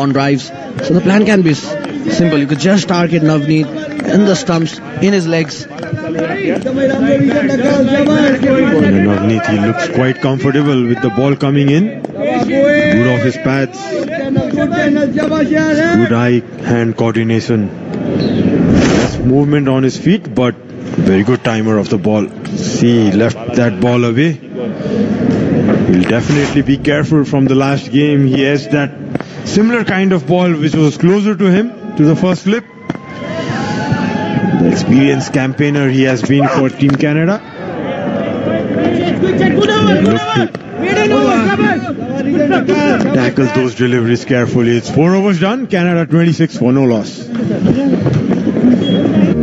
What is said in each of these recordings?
on drives. So the plan can be simple. You could just target Navneet in the stumps, in his legs. Navneet, he looks quite comfortable with the ball coming in. Good off his pads. Good eye-hand coordination. Less movement on his feet, but very good timer of the ball. See, he left that ball away. He'll definitely be careful from the last game. He has that similar kind of ball which was closer to him, to the first flip. The experienced campaigner he has been for Team Canada. Look to tackle those deliveries carefully. It's 4 overs done. Canada 26 for no loss.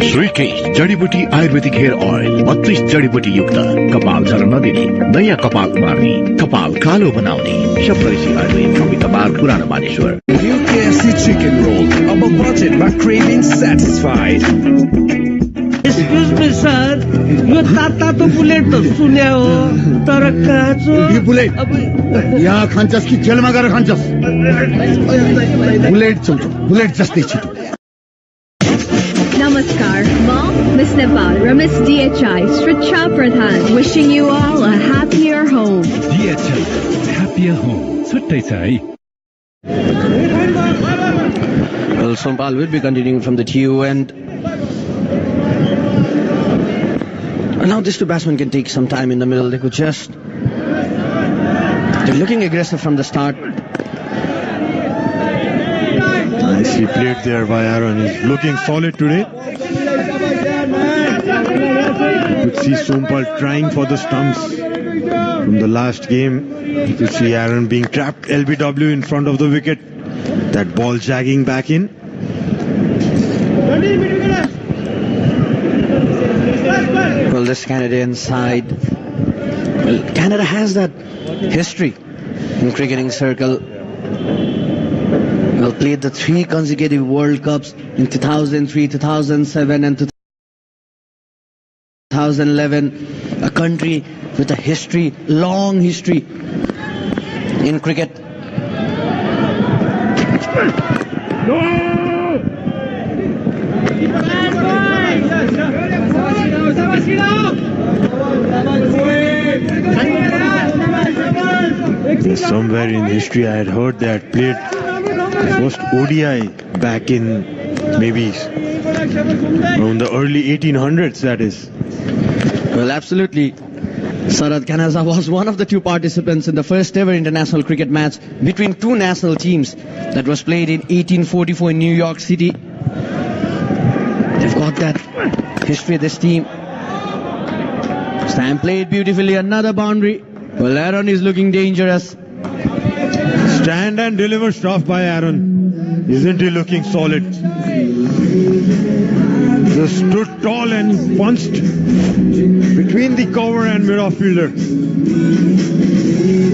Shrikesh जडीबुटी Ayurvedic hair oil 32 जडीबुटी युक्त कपाल झर्न नदिने नयाँ कपाल उमार्ने कपाल कालो बनाउने शप्रैसी आयुर्वेद कवि कपाल पुरानो मानेश्वर KFC chicken roll अब budget but craving satisfied. Excuse me sir, यो तातो बुलेट त सुन्या हो तर काचो यो बुलेट यहाँ खान्छस् कि जेलमा गएर खान्छस् बुलेट चल्छ बुलेट जस्तै छिटो Namaskar, Mom, Miss Nepal, Miss DHI, Stricha Pradhan, wishing you all a happier home. DHI, happier home. Suttai chai. Well, Sompal will be continuing from the TU end. And now these two batsmen can take some time in the middle. They could just... They're looking aggressive from the start. Nicely played there by Aaron. He's looking solid today. You could see Sompal trying for the stumps from the last game. You could see Aaron being trapped LBW in front of the wicket. That ball jagging back in. Well, this Canadian side... Well, Canada has that history in cricketing circle. Well, played the 3 consecutive World Cups in 2003, 2007 and 2011. A country with a history, long history in cricket. Somewhere in history I had heard that played first ODI back in maybe around the early 1800s, that is. Well, absolutely. Sarad Kanaza was one of the 2 participants in the first ever international cricket match between 2 national teams that was played in 1844 in New York City. They've got that history, this team. Stam played beautifully, another boundary. Well, Aaron is looking dangerous. Stand and deliver stuff by Aaron. Isn't he looking solid? Just stood tall and punched between the cover and mid-off fielder.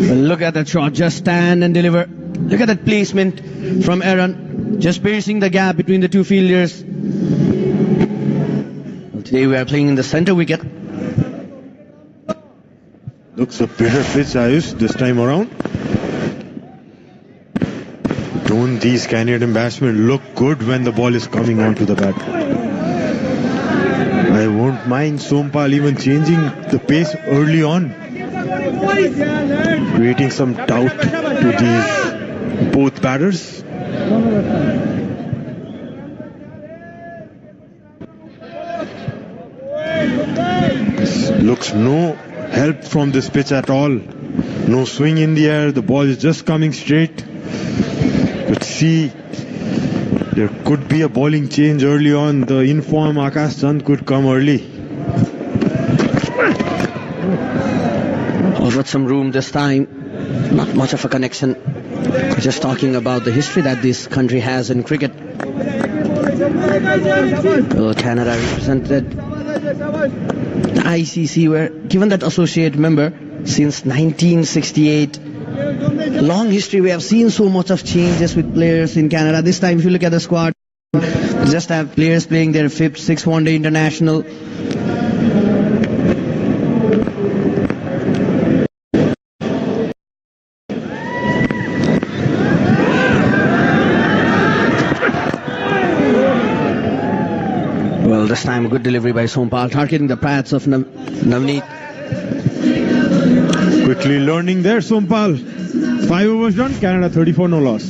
Well, look at that shot. Just stand and deliver. Look at that placement from Aaron. Just piercing the gap between the 2 fielders. Well, today we are playing in the center wicket. Looks a better pitch, Ayush, this time around. Don't these Canadian batsmen look good when the ball is coming onto the bat? I won't mind Sompal even changing the pace early on, creating some doubt to these both batters. Looks no help from this pitch at all. No swing in the air. The ball is just coming straight. But see, there could be a bowling change early on. The inform Akash Chand could come early. Oh, got some room this time. Not much of a connection. Just talking about the history that this country has in cricket. Well, Canada represented the ICC, were given that associate member since 1968. Long history. We have seen so much of changes with players in Canada. This time, if you look at the squad, just have players playing their 5th, 6th one-day international. This time a good delivery by Sompal, targeting the pads of Navneet. Quickly learning there, Sompal. 5 overs done, Canada 34, no loss.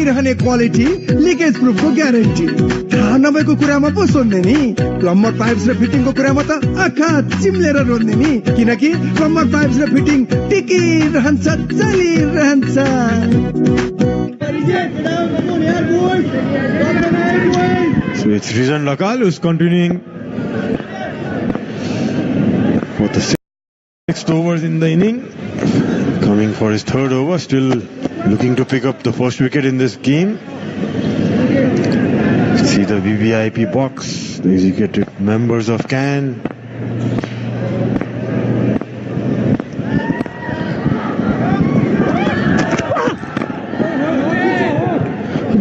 रहने quality leakage proof को guarantee थाहा नभएको कुरामा पो सोध्ने नि plumber pipes र फिटिङको कुरामा त आँखा चिम्लेर रोज्ने नि किनकि प्लम्बर पाइप्स र फिटिङ टिकिरहन्छ चलिरहन्छ So it's Rizan Lakal who's continuing for the 6th overs in the inning, coming for his 3rd over, still looking to pick up the first wicket in this game. See the VVIP box, the executive members of CAN.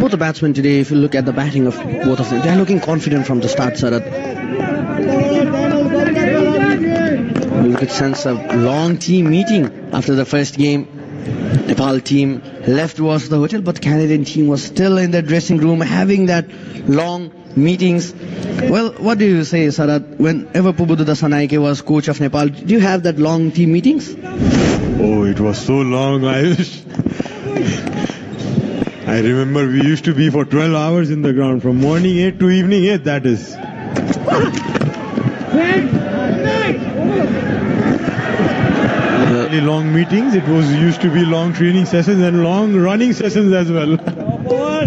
Both the batsmen today, if you look at the batting of both of them, they are looking confident from the start, Sarat. You could sense a long team meeting after the first game. Nepal team left was the hotel, but Canadian team was still in the dressing room having that long meetings. Well, what do you say, Sarat? Whenever Pubududa Sanaike was coach of Nepal, did you have that long team meetings? Oh, it was so long, Ayush. I remember we used to be for 12 hours in the ground, from morning 8 to evening 8, that is. Really long meetings, it was used to be long training sessions and long running sessions as well. Well,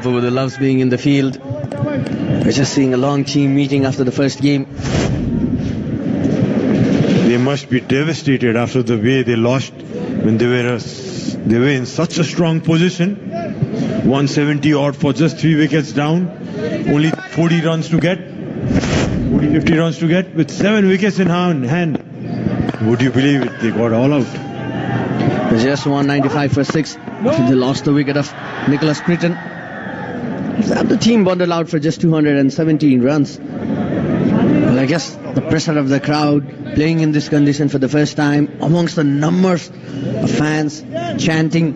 Pubudu loves being in the field. We're just seeing a long team meeting after the first game. They must be devastated after the way they lost when they were in such a strong position. 170 odd for just 3 wickets down. Only 40 runs to get. 50 runs to get with 7 wickets in hand. Would you believe it? They got all out. Just 195 for 6. They lost the wicket of Nicholas Critton. The team bundled out for just 217 runs. Well, I guess the pressure of the crowd playing in this condition for the first time amongst the numbers of fans chanting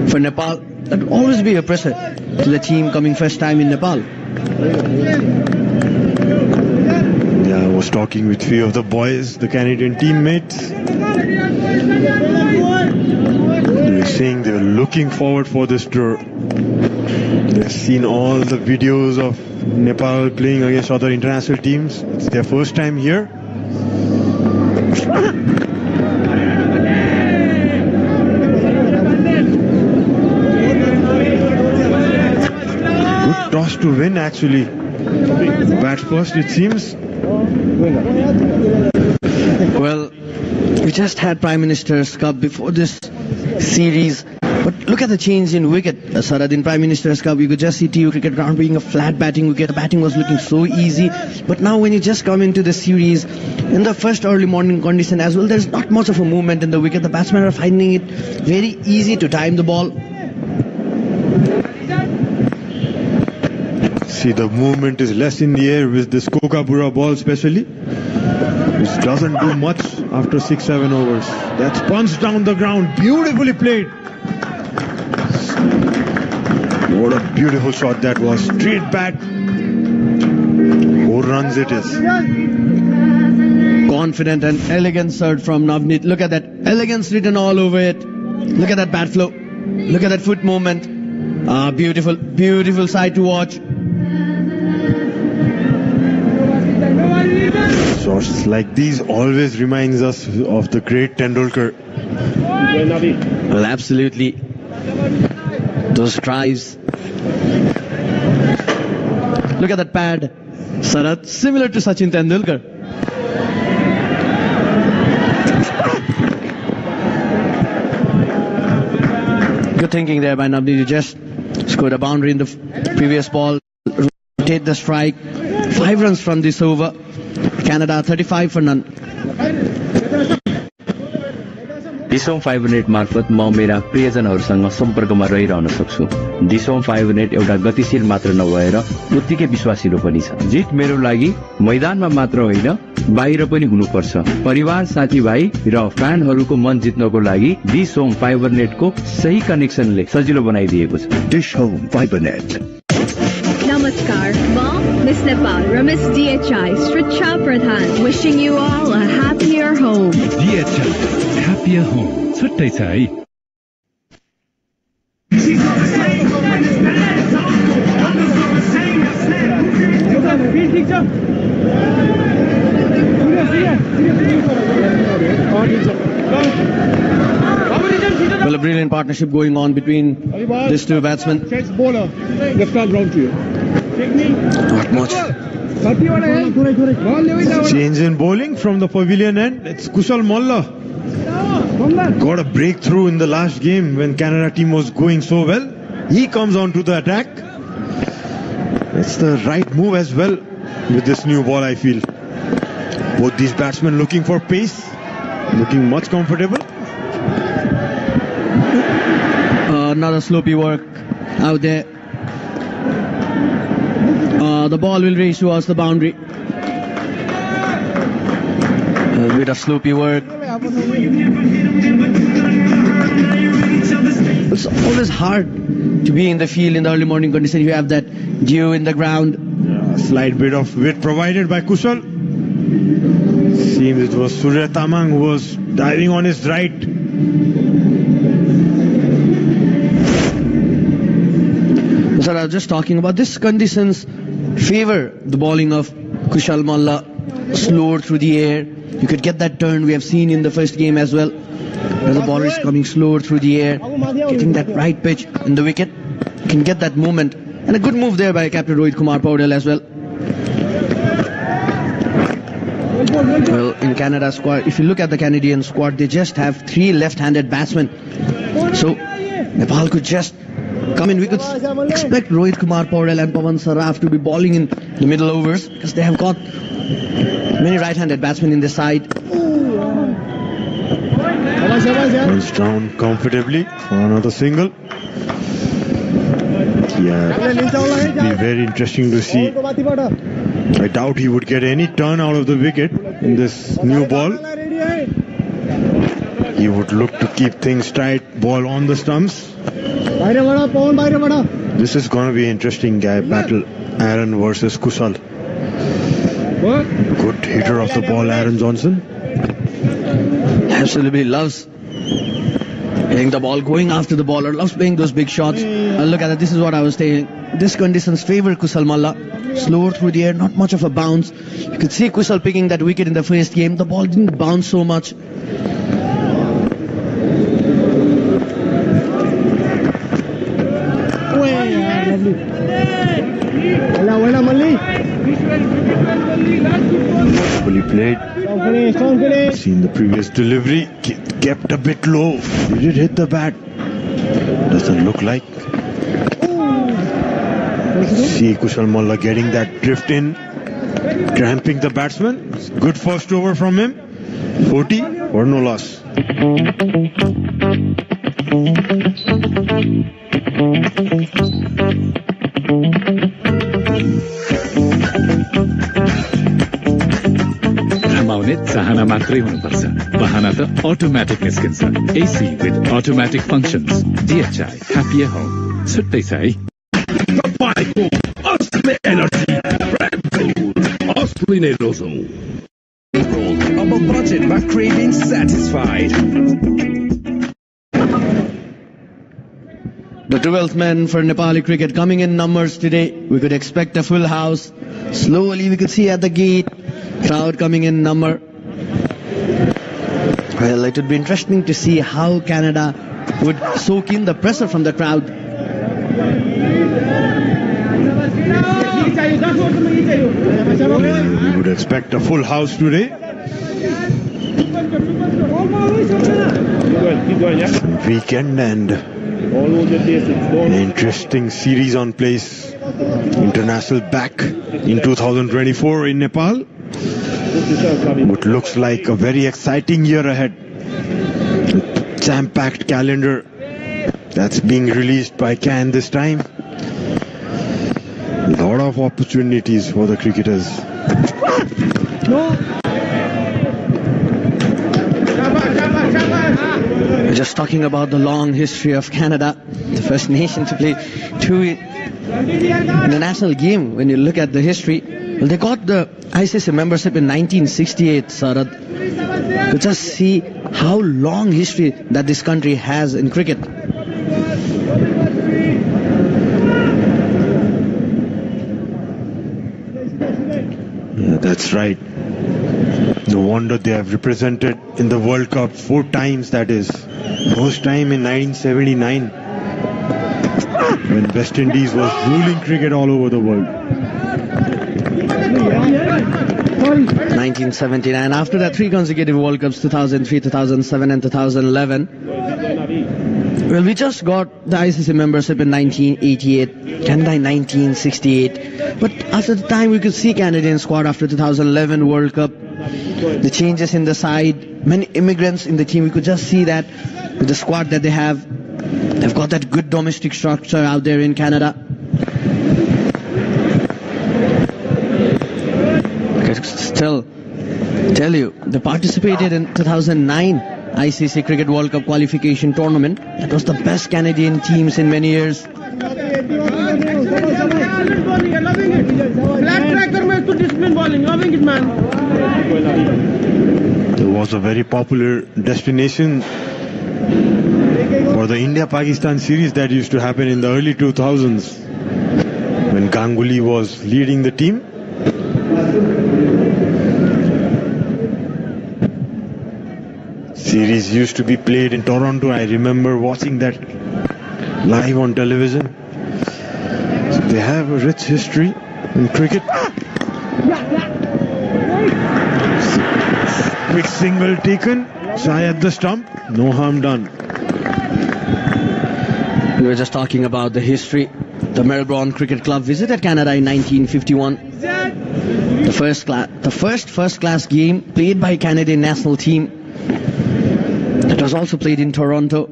for Nepal, that would always be a pressure to the team coming first time in Nepal. Yeah, I was talking with few of the boys, the Canadian teammates. They were saying they were looking forward for this tour. They've seen all the videos of Nepal playing against other international teams. It's their first time here. Good toss to win, actually. Bat first, it seems. Well, we just had Prime Minister's Cup before this series. But look at the change in wicket, Sarad. In Prime Minister's Cup, you could just see TU Cricket Ground being a flat batting wicket. The batting was looking so easy. But now when you just come into the series, in the first early morning condition as well, there's not much of a movement in the wicket. The batsmen are finding it very easy to time the ball. See, the movement is less in the air with this Kokapura ball especially, which doesn't do much after 6-7 overs. That's punched down the ground. Beautifully played. What a beautiful shot that was. Straight back. 4 runs it is. Confident and elegant serve from Navneet. Look at that. Elegance written all over it. Look at that bat flow. Look at that foot movement. Beautiful, beautiful sight to watch. Shots like these always reminds us of the great Tendulkar. Well, absolutely. Those tries. Look at that pad, Sarat, similar to Sachin Tendulkar. Good thinking there by Navneet. You just scored a boundary in the previous ball. Rotate the strike. 5 runs from this over. Canada 35 for none. डिसोम Fibernet मार्फत म मेरा प्रियजनहरूसँग सम्पर्कमा रहिरहन सक्छु। डिसोम Fibernet एउटा गतिशील मात्र नभएर उत्तिकै विश्वासिलो पनि छ। जित मेरो लागि मैदानमा मात्र होइन बाहिर पनि हुनुपर्छ। परिवार, साथीभाइ र फ्यानहरूको मन जित्नको लागि डिसोम फाइबरनेटको सही कनेक्सनले सजिलो बनाइदिएको छ। डिसोम Fibernet. Namaskar, Mom, Miss Nepal, Ramis DHI, Stricha Pradhan, wishing you all a happier home. DHI, happier home. Chuttai cha hai. Well, a brilliant partnership going on between these two batsmen. Not much. Change in bowling from the pavilion end. It's Kushal Malla. Got a breakthrough in the last game when Canada team was going so well. He comes on to the attack. It's the right move as well with this new ball, I feel. Both these batsmen looking for pace, looking much comfortable. Another sloppy work out there. The ball will race towards the boundary. A bit of sloppy work. It's always hard to be in the field in the early morning condition. You have that dew in the ground. A slight bit of width provided by Kushal. Seems it was Surya Tamang who was diving on his right. Sir, I was just talking about this conditions favor the bowling of Kushal Malla. Slower through the air. You could get that turn we have seen in the first game as well. Where the bowler is coming slower through the air, getting that right pitch in the wicket. You can get that movement. And a good move there by Captain Rohit Kumar Paudel as well. Well, in Canada's squad, if you look at the Canadian squad, they just have 3 left-handed batsmen. So, Nepal could just come in. We could expect Rohit Kumar Paudel and Pawan Saraf to be bowling in the middle overs because they have got many right-handed batsmen in the side. Runs down comfortably for another single. Yeah, it'd be very interesting to see. I doubt he would get any turn out of the wicket in this new ball. He would look to keep things tight, ball on the stumps. This is going to be an interesting battle. Aaron versus Kushal. Good hitter of the ball, Aaron Johnson. Absolutely loves hitting the ball, going after the bowler, loves playing those big shots. Look at that, this is what I was saying. This conditions favor Kushal Malla. Slower through the air, not much of a bounce. You could see Kushal picking that wicket in the first game. The ball didn't bounce so much. Fully played. Seen the previous delivery, kept a bit low. Did it hit the bat? Doesn't look like. See Kushal Malla getting that drift in, cramping the batsman. Good first over from him. 40 or no loss. रमाउने चाहना मात्रै हुनुपर्छ बहाना त automatic निस्किन्छ AC with automatic functions DHI happier home छुट्टै छ है तपाईँको असली एनर्जी ब्रान्ड असली नै रोजौं Above budget but craving satisfied. The 12th man for Nepali cricket coming in numbers today. We could expect a full house. Slowly we could see at the gate, crowd coming in number. Well, it would be interesting to see how Canada would soak in the pressure from the crowd. We would expect a full house today. Weekend and an interesting series on place. International back in 2024 in Nepal. What looks like a very exciting year ahead. With jam-packed calendar that's being released by CAN this time. A lot of opportunities for the cricketers. We're just talking about the long history of Canada, the first nation to play two international game. When you look at the history, well, they got the ICC membership in 1968, Sarad. To just see how long history that this country has in cricket. Yeah, that's right. No wonder they have represented in the World Cup 4 times, that is. First time in 1979 when West Indies was ruling cricket all over the world. 1979. After that, 3 consecutive World Cups, 2003, 2007 and 2011. Well, we just got the ICC membership in 1988, Canada in 1968. But after the time we could see Canadian squad after 2011 World Cup, the changes in the side, many immigrants in the team, we could just see that with the squad that they have. They've got that good domestic structure out there in Canada. I can still tell you, they participated in 2009 ICC Cricket World Cup qualification tournament. That was the best Canadian teams in many years. There was a very popular destination for the India-Pakistan series that used to happen in the early 2000s when Ganguly was leading the team. Series used to be played in Toronto. I remember watching that live on television. So they have a rich history in cricket. Quick single taken, shy at the stump, no harm done. We were just talking about the history. The Melbourne Cricket Club visited Canada in 1951. The first class game played by Canadian national team. It was also played in Toronto.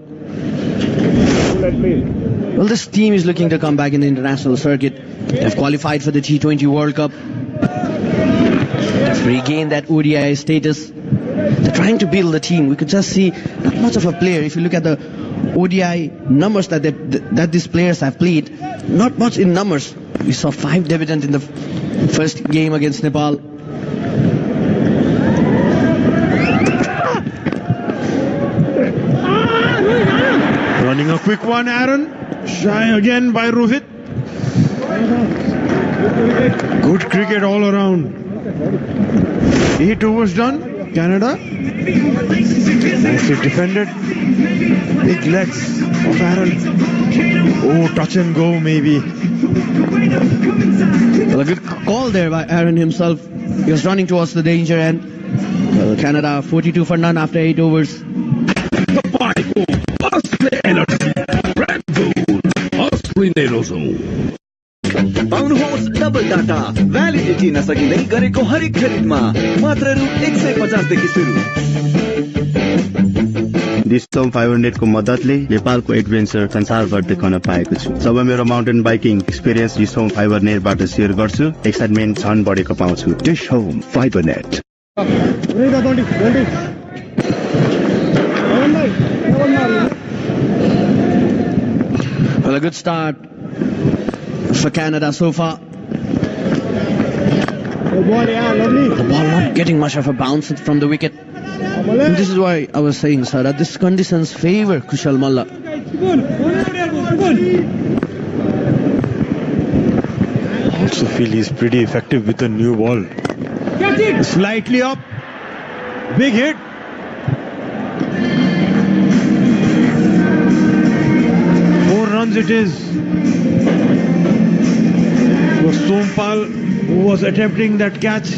Well, this team is looking to come back in the international circuit. They've qualified for the T20 World Cup. They've regained that ODI status. They're trying to build the team. We could just see not much of a player. If you look at the ODI numbers that these players have played, not much in numbers. We saw 5 debutants in the first game against Nepal. Running a quick one, Aaron. Shy again by Rohit. Good cricket all around. 8 overs done. Canada. Nicely defended. Big legs of Aaron. Oh, touch and go maybe. Well, a good call there by Aaron himself. He was running towards the danger end. Well, Canada 42 for none after 8 overs. पाउनुहोस् double data validity नसकिँदै गरेको हरेक खरिदमा मात्र रु 150 देखि सुरु। डिस्टम 500 को मद्दतले नेपालको एडभेन्चर संसारभर देखाउन पाएको छु। जब मेरो माउन्टेन बाइकिङ एक्सपिरियन्स डिस्टम 500 बाट शेयर गर्छु, एक्साइटमेन्ट झन बढेको पाउँछु। डिस्टम 500। Well, a good start for Canada so far. The ball not getting much of a bounce from the wicket. And this is why I was saying, sir, that these conditions favor Kushal Malla. I also feel he's pretty effective with a new ball. Slightly up. Big hit. It is. It was Sompal who was attempting that catch.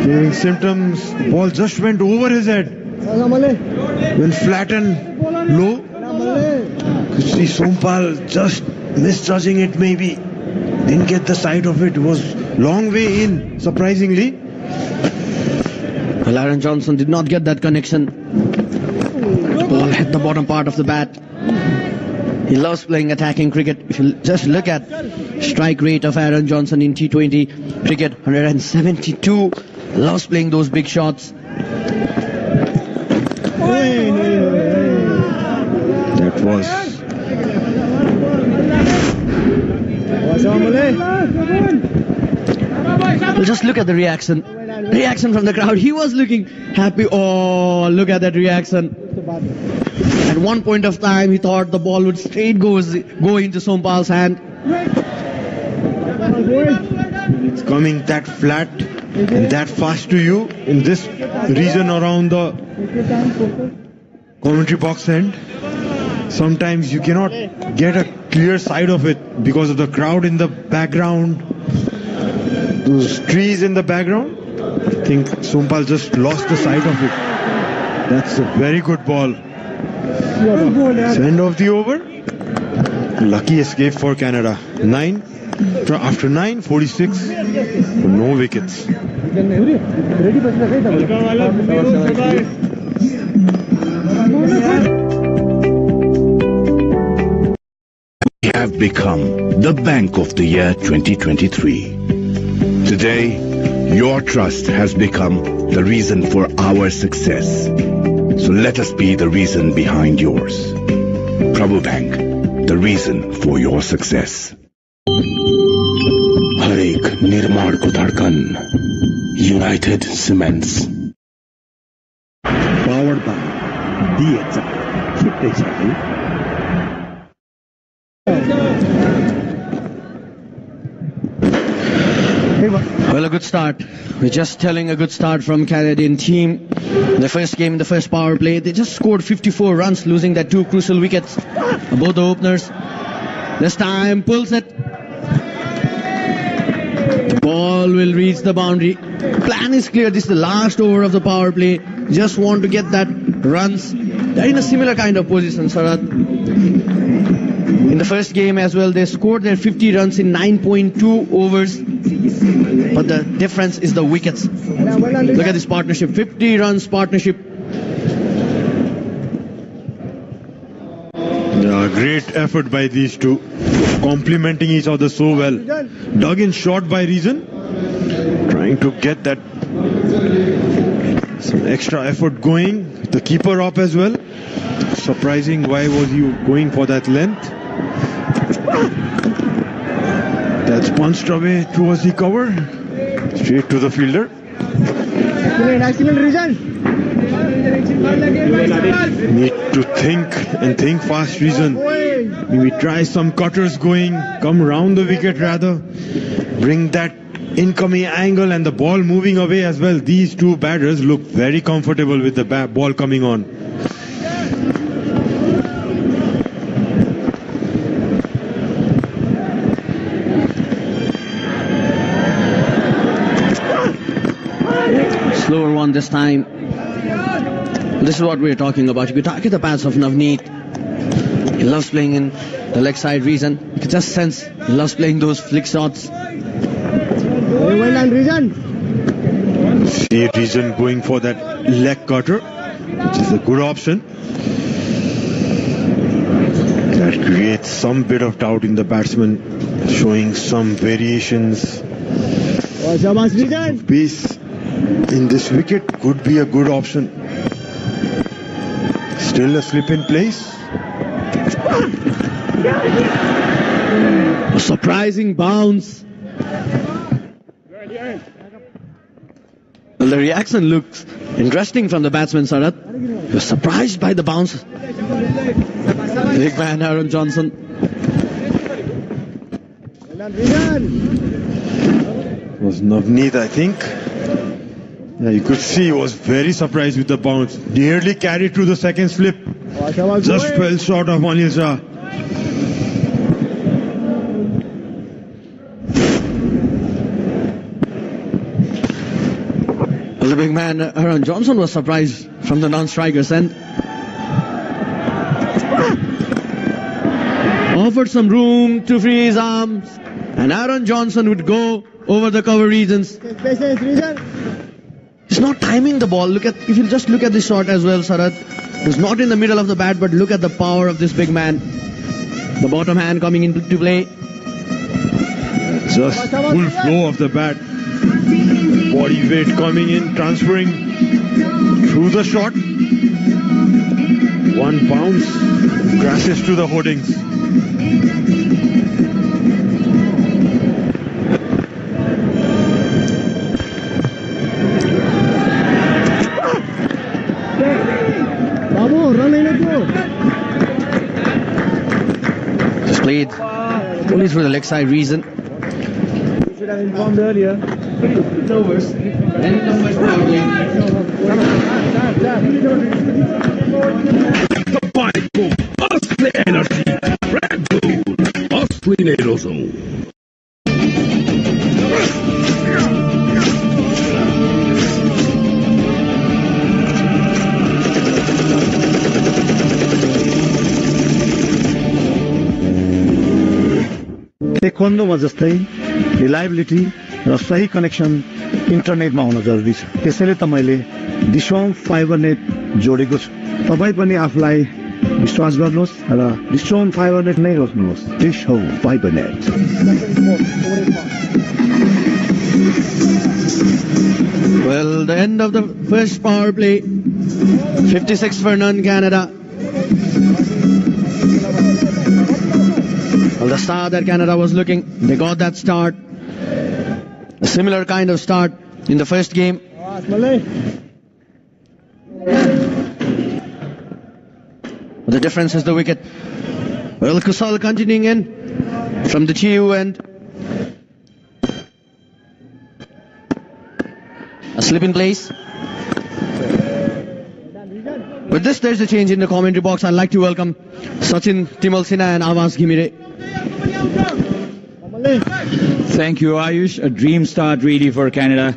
Giving symptoms. The ball just went over his head. When flattened low. You see Sompal just misjudging it maybe. Didn't get the sight of it. It was long way in, surprisingly. Well, Aaron Johnson did not get that connection. Ball hit the bottom part of the bat. He loves playing attacking cricket. If you just look at strike rate of Aaron Johnson in T20 cricket, 172. Loves playing those big shots. That was... Well, just look at the reaction. Reaction from the crowd. He was looking happy. Oh, look at that reaction. At one point of time, he thought the ball would straight go into Sompal's hand. It's coming that flat and that fast to you in this region around the commentary box end. Sometimes you cannot get a clear side of it because of the crowd in the background, those trees in the background. I think Sompal just lost the sight of it. That's a very good ball. End of the over. Lucky escape for Canada. 9 after 9, 46. No wickets. We have become the Bank of the Year 2023. Today, your trust has become the reason for our success. So let us be the reason behind yours. Prabhu Bank, the reason for your success. हरेक निर्माणको धड्कन United Cements. Powered by DHI. छुट्टै छ है। Well, a good start. We're just telling a good start from Canadian team. The first game, the first power play, they just scored 54 runs, losing their 2 crucial wickets. Both the openers. This time, pulls it. The ball will reach the boundary. Plan is clear. This is the last over of the power play. Just want to get that runs. They're in a similar kind of position, Sarat. In the first game as well, they scored their 50 runs in 9.2 overs. But the difference is the wickets. Look at this partnership. 50 runs partnership. Yeah, great effort by these two. Complementing each other so well. Dug in short by Reason. Trying to get that some extra effort going. The keeper up as well. Surprising, why was he going for that length? That's punched away towards the cover. Straight to the fielder. Excellent Reason. Need to think fast, Reason. Maybe try some cutters going, come round the wicket rather. Bring that incoming angle and the ball moving away as well. These two batters look very comfortable with the ball coming on. Slower one this time. This is what we're talking about. You could target the pass of Navneet. He loves playing in the leg side Reason. You can just sense he loves playing those flick shots. Well done, Reason. See Reason going for that leg cutter, which is a good option. That creates some bit of doubt in the batsman, showing some variations. Pace in this wicket could be a good option. Still a slip in place. A surprising bounce. Well, the reaction looks interesting from the batsman, Sarat. He was surprised by the bounce. Big man Aaron Johnson. It was Navneet, I think. Yeah, you could see he was very surprised with the bounce. Nearly carried through the second slip. Just fell short of Anil Shah. Well, the big man Aaron Johnson was surprised from the non-striker's end. Offered some room to free his arms, and Aaron Johnson would go over the cover regions. He's not timing the ball. If you just look at the shot as well, Sarat. He's not in the middle of the bat, but look at the power of this big man. The bottom hand coming into play. Just full flow of the bat. Body weight coming in, transferring through the shot. One bounce, crashes to the hoardings. Just played only through the leg side reason. Should have informed earlier. It's over. The fight for Osprey Energy. Red Bull. Osprey Nerozone. टेक्वान्डोमा जस्तै reliability र सही connection इन्टरनेटमा हुन जरुरी छ। त्यसैले त मैले डिसोम fibre net जोडेको छु। तपाई पनि आफूलाई विश्वास गर्नुहोस् र डिसोम फाइबर नेट नै रोज्नुहोस्। DishHome fibre net. Well, the end of the first power play. 56 for none, Canada. Well, the star that Canada was looking, they got that start. A similar kind of start in the first game. But the difference is the wicket. Well, Kusal continuing in from the Chiu end. A slip in place. With this, there's a change in the commentary box. I'd like to welcome Sachin Timalsina and Avas Ghimire. Thank you, Ayush. A dream start really for Canada.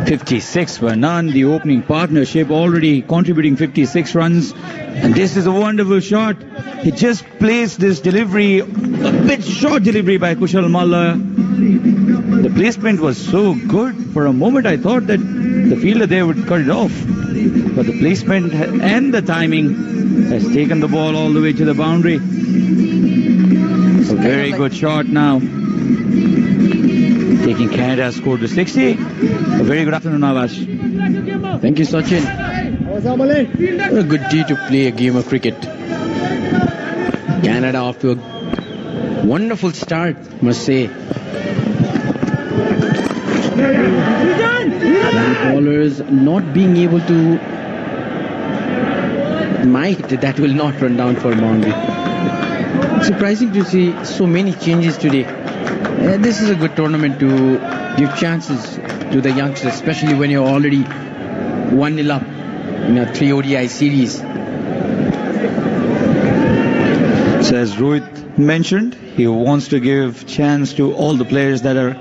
56 for none. The opening partnership already contributing 56 runs. And this is a wonderful shot. He just placed this delivery, a bit short delivery by Kushal Malla. The placement was so good. For a moment I thought that the fielder there would cut it off. But the placement and the timing has taken the ball all the way to the boundary. A very good shot now. Taking Canada's score to 60. A very good afternoon, Avash. Thank you, Sachin. What a good day to play a game of cricket. Canada off to a wonderful start, must say. Bowlers not being able to that will not run down for boundary. Surprising to see so many changes today. This is a good tournament to give chances to the youngsters, especially when you're already 1-0 up in a 3 ODI series. So as Rohit mentioned, he wants to give chance to all the players that are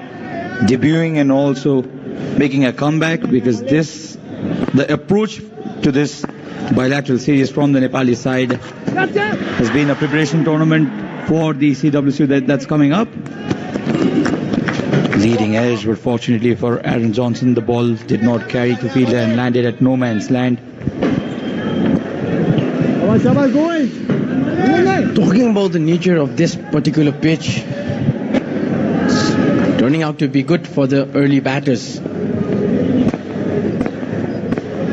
debuting and also making a comeback, because the approach to this bilateral series from the Nepali side has been a preparation tournament for the CWC that's coming up. Leading edge, but fortunately for Aaron Johnson, the ball did not carry to fielder and landed at no man's land. Talking about the nature of this particular pitch, turning out to be good for the early batters.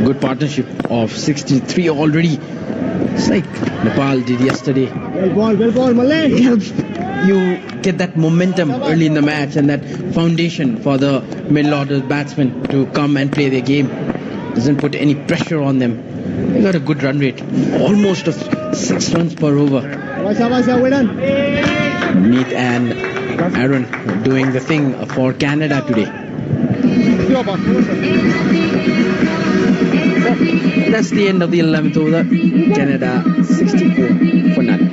Good partnership of 63 already. It's like Nepal did yesterday. Well ball, Malay. It helps you get that momentum early in the match and that foundation for the middle order batsmen to come and play their game. Doesn't put any pressure on them. They got a good run rate, almost of 6 runs per over. Neat and Aaron doing the thing for Canada today. That's the end of the 11th over. Canada 64 for none.